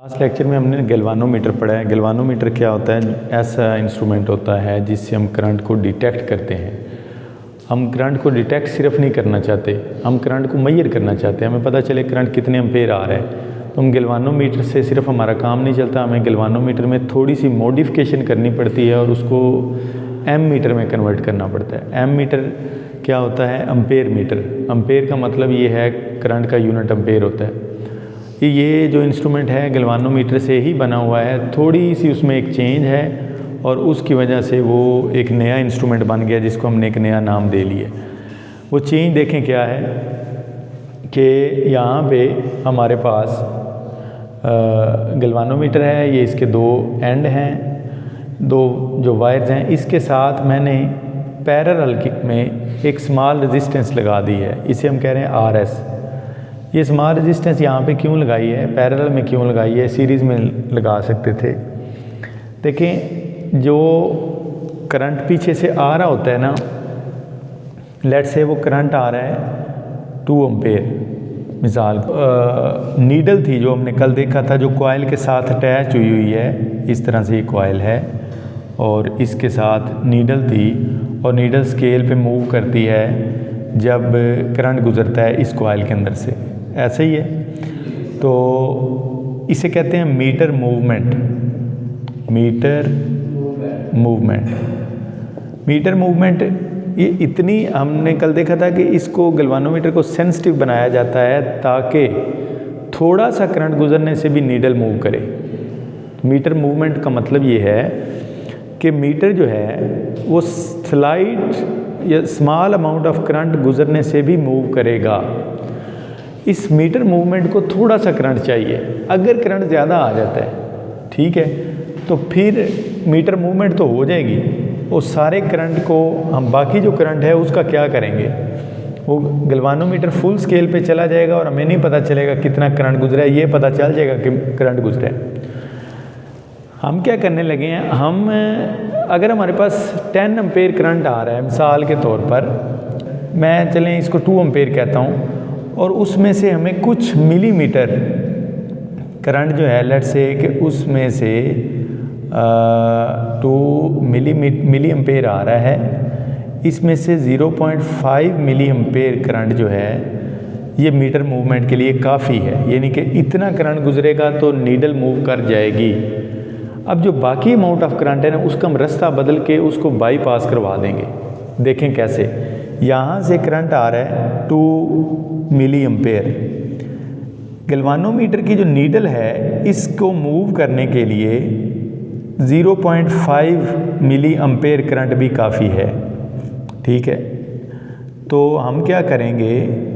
Last lecture में हमने galvanometer पढ़ा है। गैल्वानोमीटर क्या होता है? ऐसा इंस्ट्रूमेंट होता है जिससे हम करंट को डिटेक्ट करते हैं। हम करंट को डिटेक्ट सिर्फ नहीं करना चाहते, हम करंट को मेजर करना चाहते हैं। हमें पता चले करंट कितने एम्पेयर आ रहा है, तो हम गैल्वानोमीटर से सिर्फ हमारा काम नहीं चलता, हमें गैल्वानोमीटर में थोड़ी सी मॉडिफिकेशन करनी पड़ती है और उसको एम मीटर में कन्वर्ट करना पड़ता है। एम मीटर क्या होता है? Ampere metre. अम्पेयर का मतलब ये है करंट का यूनिट अम्पेयर होता है। ये जो इंस्ट्रूमेंट है गैल्वानोमीटर से ही बना हुआ है, थोड़ी सी उसमें एक चेंज है और उसकी वजह से वो एक नया इंस्ट्रूमेंट बन गया जिसको हमने एक नया नाम दे लिया। वो चेंज देखें क्या है कि यहाँ पे हमारे पास गैल्वानोमीटर है, ये इसके दो एंड हैं, दो जो वायर्स हैं, इसके साथ मैंने पैरेलल में एक स्मॉल रेजिस्टेंस लगा दी है, इसे हम कह रहे हैं RS। ये स्मॉल रेजिस्टेंस यहाँ पे क्यों लगाई है, पैरेलल में क्यों लगाई है, सीरीज़ में लगा सकते थे। देखें, जो करंट पीछे से आ रहा होता है ना, लेट से वो करंट आ रहा है 2 एम्पेयर, मिसाल नीडल थी जो हमने कल देखा था, जो कॉइल के साथ अटैच हुई है। इस तरह से ये कॉइल है और इसके साथ नीडल थी और नीडल स्केल पे मूव करती है जब करंट गुजरता है इस कॉइल के अंदर से, ऐसे ही है। तो इसे कहते हैं मीटर मूवमेंट। मीटर मूवमेंट ये इतनी, हमने कल देखा था कि इसको गैल्वानोमीटर को सेंसिटिव बनाया जाता है ताकि थोड़ा सा करंट गुजरने से भी नीडल मूव करे। मीटर मूवमेंट का मतलब ये है कि मीटर जो है वो स्लाइट या स्मॉल अमाउंट ऑफ करंट गुजरने से भी मूव करेगा। इस मीटर मूवमेंट को थोड़ा सा करंट चाहिए। अगर करंट ज़्यादा आ जाता है, ठीक है, तो फिर मीटर मूवमेंट तो हो जाएगी, वो सारे करंट को हम, बाकी जो करंट है उसका क्या करेंगे? वो गैल्वानोमीटर फुल स्केल पे चला जाएगा और हमें नहीं पता चलेगा कितना करंट गुजरा है, ये पता चल जाएगा कि करंट गुजरा है। हम क्या करने लगे हैं, हम अगर हमारे पास 10 एम्पेयर करंट आ रहा है मिसाल के तौर पर, मैं चलें इसको 2 एम्पेयर कहता हूँ, और उसमें से हमें कुछ मिलीमीटर करंट जो है, लेट से कि उसमें से 2 मिली एम्पेयर आ रहा है, इसमें से 0.5 मिली एम्पेयर करंट जो है ये मीटर मूवमेंट के लिए काफ़ी है, यानी कि इतना करंट गुजरेगा तो नीडल मूव कर जाएगी। अब जो बाकी अमाउंट ऑफ करंट है ना, उसका हम रास्ता बदल के उसको बाईपास करवा देंगे। देखें कैसे, यहाँ से करंट आ रहा है 2 मिली एम्पेयर, गैल्वानोमीटर की जो नीडल है इसको मूव करने के लिए 0.5 मिली एम्पेयर करंट भी काफ़ी है, ठीक है। तो हम क्या करेंगे,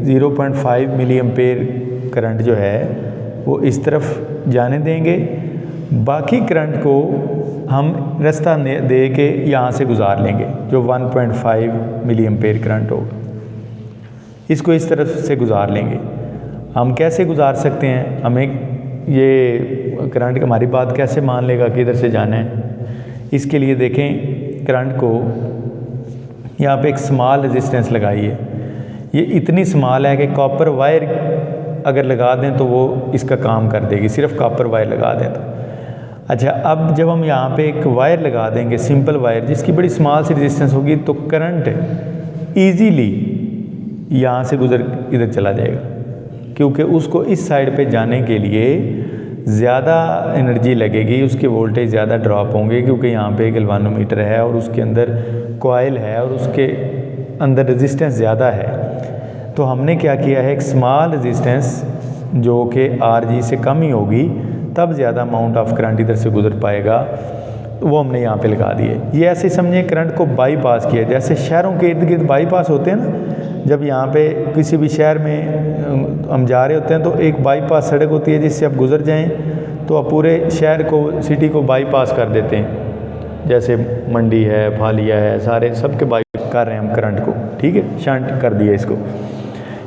0.5 मिली एम्पेयर करंट जो है वो इस तरफ जाने देंगे, बाकी करंट को हम रास्ता दे के यहाँ से गुजार लेंगे, जो 1.5 मिली एम्पेयर करंट होगा, इसको इस तरफ से गुजार लेंगे। हम कैसे गुजार सकते हैं, हमें ये करंट हमारी बात कैसे मान लेगा कि इधर से जाना है? इसके लिए देखें, करंट को यहाँ पे एक स्मॉल रेजिस्टेंस लगाई है, ये इतनी स्मॉल है कि कॉपर वायर अगर लगा दें तो वो इसका काम कर देगी, सिर्फ कॉपर वायर लगा दें तो। अच्छा, अब जब हम यहाँ पे एक वायर लगा देंगे, सिंपल वायर जिसकी बड़ी स्मॉल सी रेजिस्टेंस होगी, तो करंट ईजीली यहाँ से गुजर इधर चला जाएगा, क्योंकि उसको इस साइड पे जाने के लिए ज़्यादा एनर्जी लगेगी, उसके वोल्टेज ज़्यादा ड्रॉप होंगे, क्योंकि यहाँ पे गैल्वानोमीटर है और उसके अंदर कॉइल है और उसके अंदर रेजिस्टेंस ज़्यादा है। तो हमने क्या किया है, एक स्मॉल रेजिस्टेंस जो कि RG से कम ही होगी, तब ज़्यादा अमाउंट ऑफ करंट इधर से गुजर पाएगा, वो हमने यहाँ पे लगा दिए। ये ऐसे समझे करंट को बाईपास किया, जैसे शहरों के इर्द गिर्द बाईपास होते हैं ना, जब यहाँ पे किसी भी शहर में हम जा रहे होते हैं तो एक बाईपास सड़क होती है जिससे आप गुजर जाएं तो आप पूरे शहर को, सिटी को बाईपास कर देते हैं। जैसे मंडी है, फालिया है, सारे सबके बाईपास कर रहे हैं हम करंट को, ठीक है, शंट कर दिया इसको।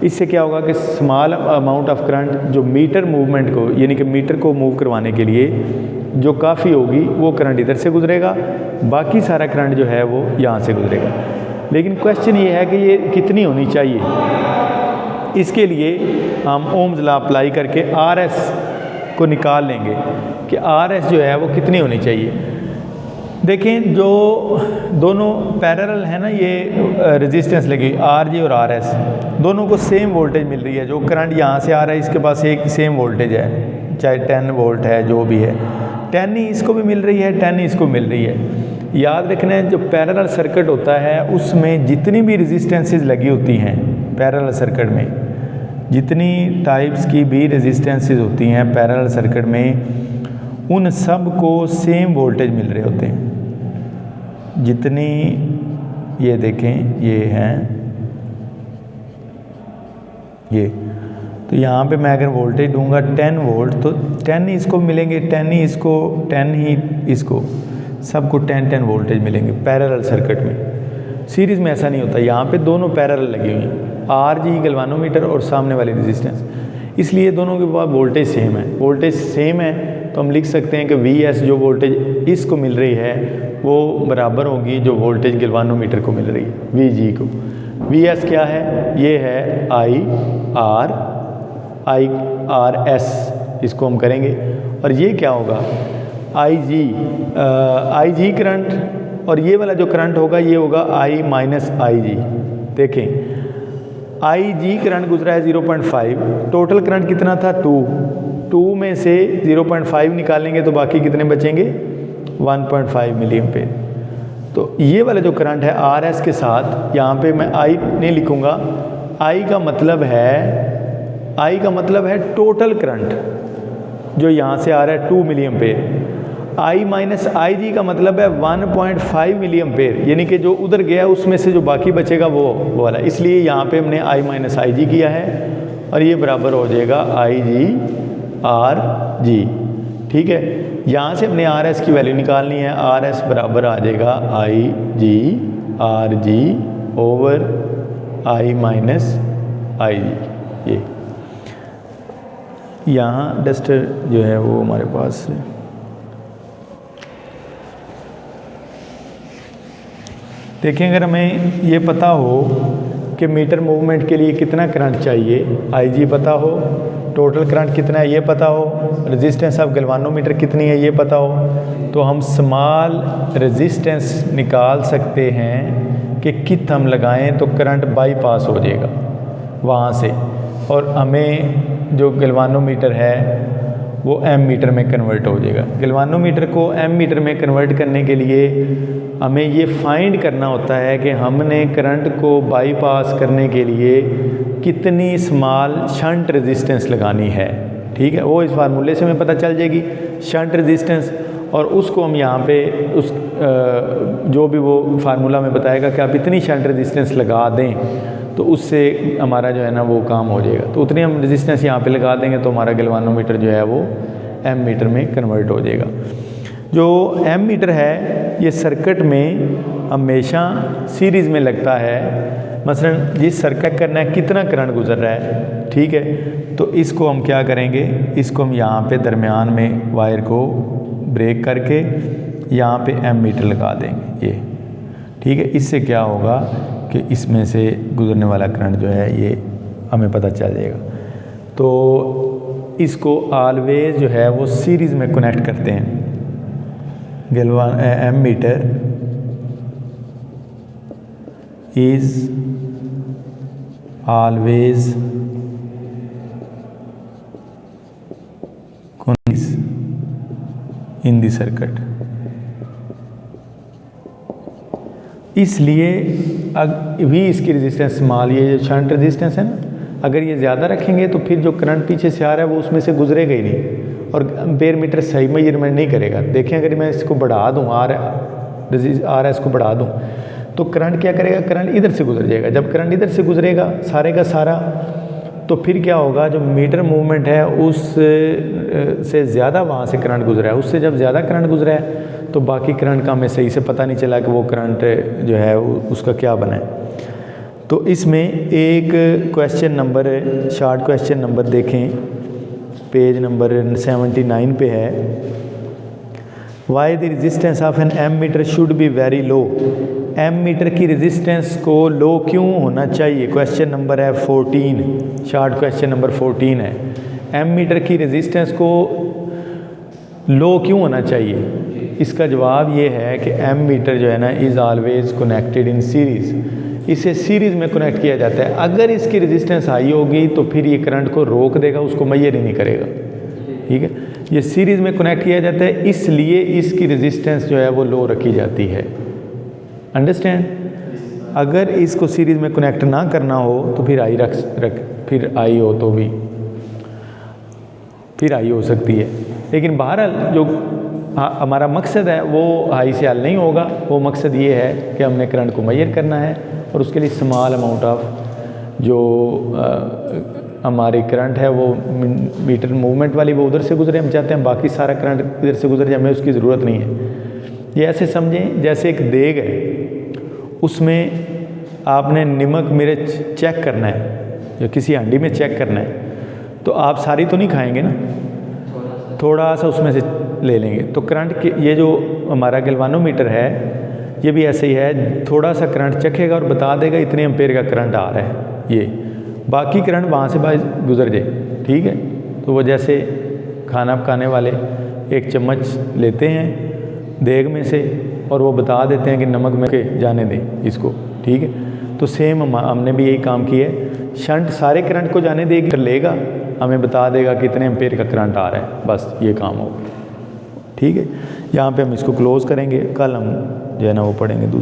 इससे क्या होगा कि स्मॉल अमाउंट ऑफ करंट जो मीटर मूवमेंट को, यानी कि मीटर को मूव करवाने के लिए जो काफ़ी होगी, वो करंट इधर से गुजरेगा, बाकी सारा करंट जो है वो यहाँ से गुजरेगा। लेकिन क्वेश्चन ये है कि ये कितनी होनी चाहिए? इसके लिए हम ओम्स लॉ अप्लाई करके RS को निकाल लेंगे कि आर एस जो है वो कितनी होनी चाहिए। देखें जो दोनों पैरेलल है ना, ये रेजिस्टेंस लगी आर जी और आर एस, दोनों को सेम वोल्टेज मिल रही है। जो करंट यहाँ से आ रहा है इसके पास एक सेम वोल्टेज है, चाहे 10 वोल्ट है जो भी है, 10 ही इसको भी मिल रही है, 10 ही इसको मिल रही है। याद रखना है जो पैरेलल सर्किट होता है उसमें जितनी भी रेजिस्टेंसेस लगी होती हैं, पैरेलल सर्किट में जितनी टाइप्स की भी रेजिस्टेंसेस होती हैं पैरेलल सर्किट में, उन सब को सेम वोल्टेज मिल रहे होते हैं। जितनी ये देखें ये हैं ये, तो यहाँ पे मैं अगर वोल्टेज दूंगा 10 वोल्ट तो 10 ही इसको मिलेंगे, 10 ही इसको, 10 ही इसको, सबको 10 वोल्टेज मिलेंगे पैरेलल सर्किट में। सीरीज़ में ऐसा नहीं होता, यहाँ पे दोनों पैरेलल लगी हुई हैं, आर जी गैल्वानोमीटर और सामने वाली रेजिस्टेंस, इसलिए दोनों के पास वोल्टेज सेम है। वोल्टेज सेम है तो हम लिख सकते हैं कि वी एस जो वोल्टेज इसको मिल रही है वो बराबर होगी जो वोल्टेज गैल्वानोमीटर को मिल रही है वी जी को। वी एस क्या है, ये है आई आर एस, इसको हम करेंगे, और ये क्या होगा आई जी करंट, और ये वाला जो करंट होगा ये होगा आई माइनस आई जी। देखें आई जी करंट गुजरा है 0.5, टोटल करंट कितना था 2 में से 0.5 निकालेंगे तो बाकी कितने बचेंगे 1.5 मिली एम्पेयर। तो ये वाला जो करंट है आर एस के साथ, यहाँ पे मैं आई नहीं लिखूँगा, आई का मतलब है टोटल करंट जो यहाँ से आ रहा है 2 मिली एम्पेयर। आई माइनस आई जी का मतलब है 1.5 मिली एम्पेयर, यानी कि जो उधर गया उसमें से जो बाकी बचेगा वो वाला, इसलिए यहाँ पे हमने आई माइनस आई जी किया है और ये बराबर हो जाएगा आई जी आर जी। ठीक है, यहाँ से हमने आर एस की वैल्यू निकालनी है, आर एस बराबर आ जाएगा I G R G over I minus I G. ये यहाँ डस्टर जो है वो हमारे पास देखें, अगर हमें ये पता हो कि मीटर मूवमेंट के लिए कितना करंट चाहिए, आईजी पता हो, टोटल करंट कितना है ये पता हो, रेजिस्टेंस ऑफ गैल्वानोमीटर कितनी है ये पता हो, तो हम स्मॉल रेजिस्टेंस निकाल सकते हैं कि कित हम लगाएं तो करंट बाईपास हो जाएगा वहाँ से, और हमें जो गैल्वानोमीटर है वो एम मीटर में कन्वर्ट हो जाएगा। गैल्वानोमीटर को एम मीटर में कन्वर्ट करने के लिए हमें ये फाइंड करना होता है कि हमने करंट को बाईपास करने के लिए कितनी स्मॉल शंट रेजिस्टेंस लगानी है। ठीक है, वो इस फार्मूले से हमें पता चल जाएगी शंट रेजिस्टेंस, और उसको हम यहाँ पे उस जो भी वो फार्मूला में बताएगा कि आप इतनी शंट रेजिस्टेंस लगा दें तो उससे हमारा जो है ना वो काम हो जाएगा। तो उतनी हम रेजिस्टेंस यहाँ पे लगा देंगे तो हमारा गैल्वानोमीटर जो है वो एम मीटर में कन्वर्ट हो जाएगा। जो एम मीटर है ये सर्किट में हमेशा सीरीज़ में लगता है। मसलन जिस सर्किट करना है कितना करंट गुजर रहा है, ठीक है, तो इसको हम क्या करेंगे, इसको हम यहाँ पे दरमियान में वायर को ब्रेक करके यहाँ पे एम मीटर लगा देंगे ये। ठीक है, इससे क्या होगा कि इसमें से गुजरने वाला करंट जो है ये हमें पता चल जाएगा। तो इसको ऑलवेज जो है वो सीरीज़ में कनेक्ट करते हैं। Ammeter is always in the circuit. इसलिए भी इसकी रेजिस्टेंस स्मॉल, ये जो शंट रेजिस्टेंस है ना, अगर ये ज़्यादा रखेंगे तो फिर जो करंट पीछे से आ रहा है वो उसमें से गुजरेगा ही नहीं और एम्पेयर मीटर सही मेजरमेंट नहीं करेगा। देखें अगर मैं इसको बढ़ा दूँ आर एस को बढ़ा दूँ तो करंट क्या करेगा, करंट इधर से गुजर जाएगा। जब करंट इधर से गुजरेगा सारे का सारा, तो फिर क्या होगा, जो मीटर मूवमेंट है उस से ज़्यादा वहाँ से करंट गुजरा है, उससे जब ज़्यादा करंट गुजरा है तो बाकी करंट का हमें सही से पता नहीं चला कि वो करंट जो है उसका क्या बना है। तो इसमें एक question number, short question number देखें, पेज नंबर 79 पे है। Why the resistance of an ammeter should be very low. Ammeter की रेजिस्टेंस को लो क्यों होना चाहिए? क्वेश्चन नंबर है 14, शॉर्ट क्वेश्चन नंबर 14 है। एम मीटर की रेजिस्टेंस को लो क्यों होना चाहिए? इसका जवाब ये है कि एम मीटर जो है ना is always connected in series, इसे सीरीज़ में कनेक्ट किया जाता है। अगर इसकी रेजिस्टेंस हाई होगी तो फिर ये करंट को रोक देगा, उसको मैयर ही नहीं करेगा। ठीक है, ये सीरीज़ में कनेक्ट किया जाता है, इसलिए इसकी रेजिस्टेंस जो है वो लो रखी जाती है। अंडरस्टैंड? अगर इसको सीरीज़ में कनेक्ट ना करना हो तो फिर आई फिर आई हो तो भी फिर आई हो सकती है। लेकिन बहरहाल जो हमारा मकसद है वो हाई से हल नहीं होगा। वो मकसद ये है कि हमने करंट को मेजर करना है और उसके लिए स्मॉल अमाउंट ऑफ जो हमारी करंट है वो मीटर मूवमेंट वाली वो उधर से गुजरे, हम चाहते हैं बाकी सारा करंट इधर से गुजर जाए, हमें उसकी ज़रूरत नहीं है। ये ऐसे समझें जैसे एक देग है, उसमें आपने नमक मिर्च चेक करना है या किसी हांडी में चेक करना है, तो आप सारी तो नहीं खाएंगे ना, थोड़ा सा उसमें से ले लेंगे। तो करंट के ये जो हमारा गैल्वानोमीटर है ये भी ऐसे ही है, थोड़ा सा करंट चखेगा और बता देगा इतने एम्पेयर का करंट आ रहा है, ये बाकी करंट वहाँ से बाहर गुजर जाए। ठीक है, तो वो जैसे खाना पकाने वाले एक चम्मच लेते हैं देग में से और वो बता देते हैं कि नमक में के जाने दें इसको। ठीक है, तो सेम हमने भी यही काम किया है। शंट सारे करंट को जाने देगी, लेगा, हमें बता देगा कितने एम्पेयर का करंट आ रहा है, बस ये काम होगा। ठीक है, यहाँ पे हम इसको क्लोज़ करेंगे, कल हम जो है ना वो पढ़ेंगे दूसरा।